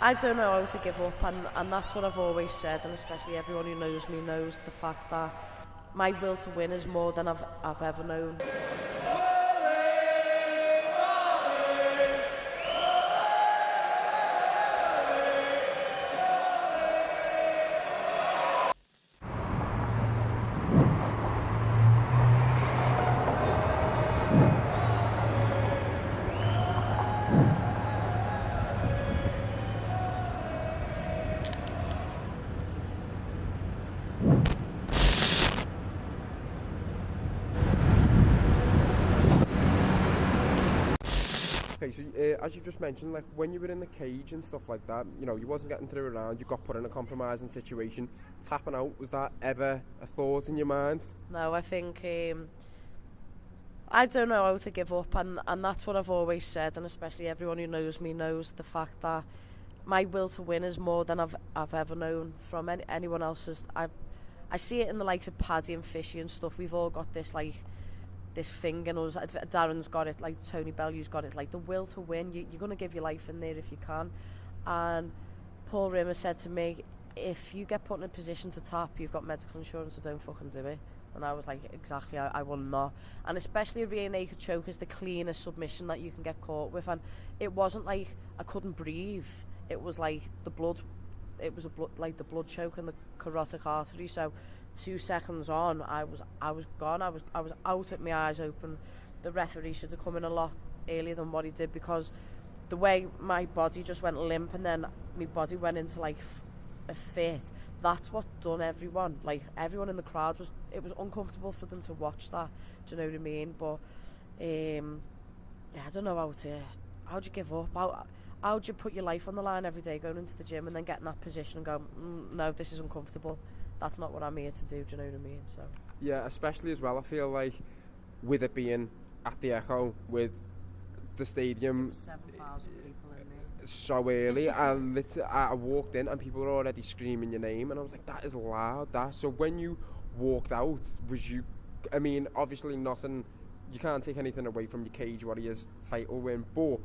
I don't know how to give up, and that's what I've always said, and especially everyone who knows me knows the fact that my will to win is more than I've ever known. Okay, so as you just mentioned, like when you were in the cage and stuff like that, you know, you wasn't getting through around, you got put in a compromising situation. Tapping out, was that ever a thought in your mind? No, I think I don't know how to give up, and that's what I've always said, and especially everyone who knows me knows the fact that my will to win is more than I've ever known from anyone else's. I see it in the likes of Paddy and Fishy and stuff. We've all got this this thing in us. Darren's got it, like Tony Bellew's got it, like the will to win. You're going to give your life in there if you can. And Paul Rimmer said to me, if you get put in a position to tap, you've got medical insurance, so don't fucking do it. And I was like, exactly, I will not. And especially a rear naked choke is the cleanest submission that you can get caught with. And it wasn't like I couldn't breathe. It was like the blood, like the blood choke in the carotid artery. So 2 seconds on, I was gone. I was out at my eyes open. The referee should have come in a lot earlier than what he did, because the way my body just went limp and then my body went into like a fit. That's what done everyone. Like everyone in the crowd it was uncomfortable for them to watch that. Do you know what I mean? But yeah, I don't know how do you give up? How do you put your life on the line every day going into the gym and then get in that position and go, no, this is uncomfortable. That's not what I'm here to do. Do you know what I mean? So yeah, especially as well, I feel like with it being at the Echo, with the stadium 7,000 people in there so early, I walked in and people were already screaming your name, and I was like, that is loud. So when you walked out, I mean, obviously nothing, you can't take anything away from your Cage Warriors title win, but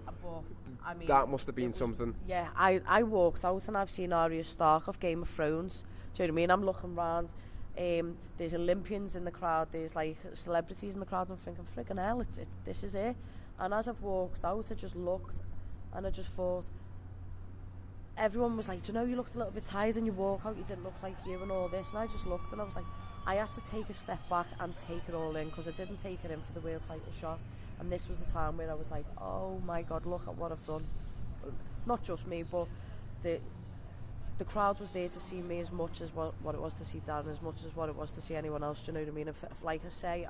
I mean, that must have been something. Yeah, I walked out and I've seen Arya Stark of Game of Thrones. Do you know what I mean? I'm looking around. There's Olympians in the crowd. There's like celebrities in the crowd. I'm thinking, friggin' hell, this is it. And as I've walked out, I just looked and I just thought, everyone was like, do you know, you looked a little bit tired and you walk out, you didn't look like you and all this. And I just looked and I was like, I had to take a step back and take it all in, because I didn't take it in for the world title shot. And this was the time where I was like, oh my God, look at what I've done. Not just me, but the crowd was there to see me as much as what it was to see Darren, as much as what it was to see anyone else. Do you know what I mean? If, like I say,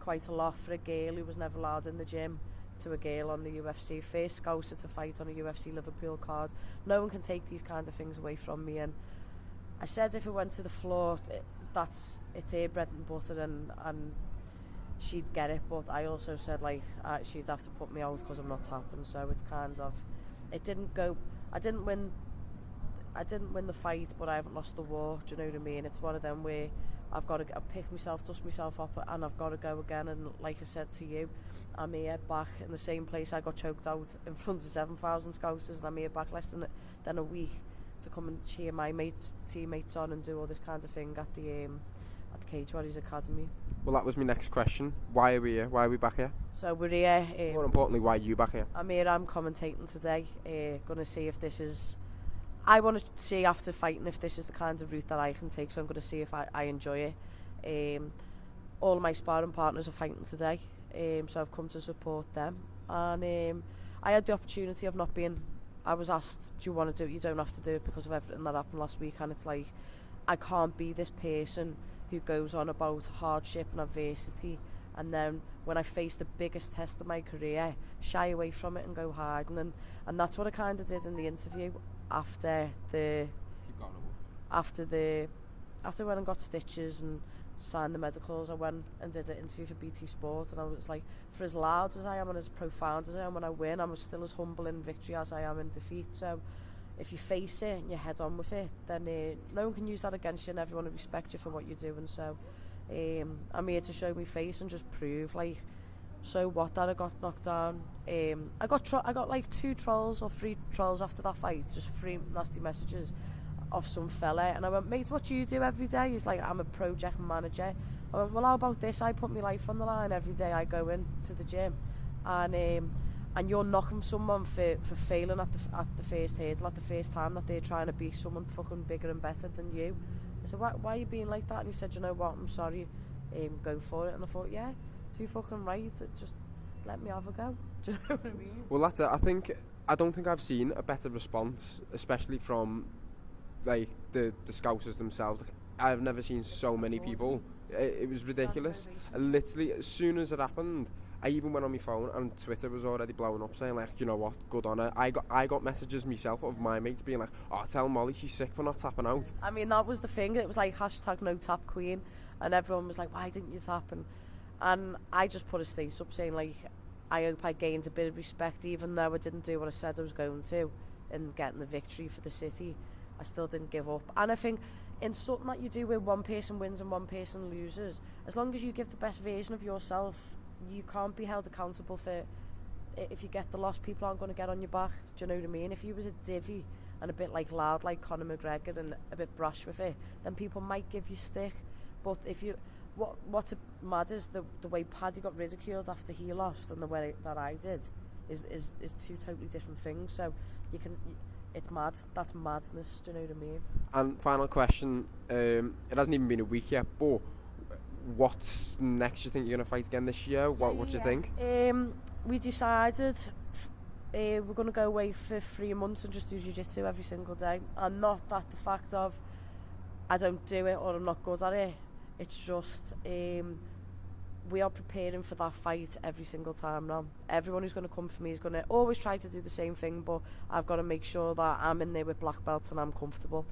quite a lot for a girl who was never allowed in the gym to a girl on the UFC, first scouser to fight on a UFC Liverpool card. No one can take these kind of things away from me. And I said if it went to the floor, it's her bread and butter, and she'd get it. But I also said like she'd have to put me out because I'm not tapping. So it's kind of, it didn't go. I didn't win the fight, but I haven't lost the war. Do you know what I mean? It's one of them where I've got to pick myself, dust myself up, and I've got to go again. And like I said to you, I'm here back in the same place I got choked out in front of 7,000 scousers, and I'm here back less than a week to come and cheer my teammates on and do all this kind of thing at the Cage Warriors Academy. Well, that was my next question. Why are we here? Why are we back here? So we're here. More importantly, why are you back here? I'm here. I'm commentating today. Going to see if this is. I want to see after fighting if this is the kind of route that I can take. So I'm going to see if I enjoy it. All of my sparring partners are fighting today, so I've come to support them. And I had the opportunity of not being. I was asked, do you want to do it? You don't have to do it because of everything that happened last week. And it's like, I can't be this person who goes on about hardship and adversity, and then when I face the biggest test of my career, shy away from it and go hiding. And that's what I kind of did in the interview after when I got stitches and signed the medicals. I went and did an interview for BT Sport, and I was like, for as loud as I am and as profound as I am when I win, I'm still as humble in victory as I am in defeat. So if you face it and you head on with it, then no one can use that against you, and everyone will respect you for what you're doing. So I'm here to show my face and just prove, like, So what that I got knocked down. I got like 2 trolls or 3 trolls after that fight, just 3 nasty messages of some fella, and I went, mate, what do you do every day? He's like, I'm a project manager. I went, well, how about this? I put my life on the line every day. I go into the gym, and you're knocking someone for failing at the first hurdle, at the first time that they're trying to be someone fucking bigger and better than you. I said, why are you being like that? And he said, you know what, I'm sorry, go for it. And I thought, yeah, too fucking right, just let me have a go. Do you know what I mean? Well, that's it. I don't think I've seen a better response, especially from like the Scousers themselves. Like, I've never seen so many people. It was ridiculous. Literally, as soon as it happened, I even went on my phone and Twitter was already blowing up saying like, you know what, good on her. I got messages myself of my mates being like, oh, tell Molly she's sick for not tapping out. I mean, that was the thing. It was like #NoTapQueen, and everyone was like, why didn't you tap? And I just put a status up saying like, I hope I gained a bit of respect, even though I didn't do what I said I was going to in getting the victory for the city. I still didn't give up. And I think in something that you do where one person wins and one person loses, as long as you give the best version of yourself, you can't be held accountable for if you get the loss. People aren't going to get on your back. Do you know what I mean? If you was a divvy and a bit like loud like Conor McGregor and a bit brash with it, then people might give you stick. But if you what's mad is the way Paddy got ridiculed after he lost and the way that I did is 2 totally different things. So it's mad. That's madness. Do you know what I mean? And final question. It hasn't even been a week yet, but what's next? You think you're going to fight again this year? What do you think? We decided we're going to go away for 3 months and just do jiu-jitsu every single day. And not that the fact of I don't do it or I'm not good at it. It's just we are preparing for that fight every single time now. Everyone who's going to come for me is going to always try to do the same thing, but I've got to make sure that I'm in there with black belts and I'm comfortable.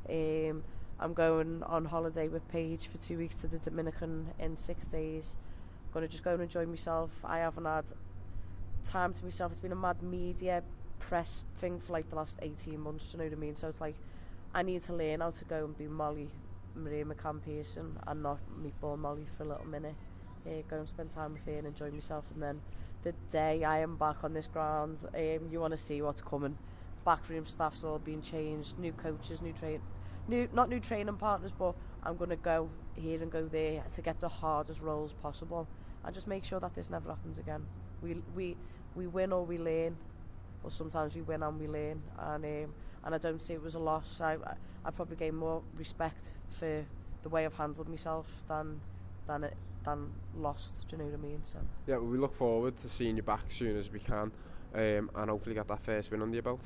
I'm going on holiday with Paige for 2 weeks to the Dominican in 6 days. I'm going to just go and enjoy myself. I haven't had time to myself. It's been a mad media press thing for like the last 18 months, do you know what I mean? So it's like I need to learn how to go and be Molly Maria McCann Pearson and not Meatball Molly for a little minute. Go and spend time with her and enjoy myself, and then the day I am back on this ground, you want to see what's coming. Backroom staff's all being changed, new coaches, not new training partners, but I'm going to go here and go there to get the hardest roles possible and just make sure that this never happens again. We win or we learn, or sometimes we win and we learn, and I don't see it was a loss. I probably gained more respect for the way I've handled myself than lost. Do you know what I mean? So yeah, we look forward to seeing you back as soon as we can, and hopefully get that first win under your belt.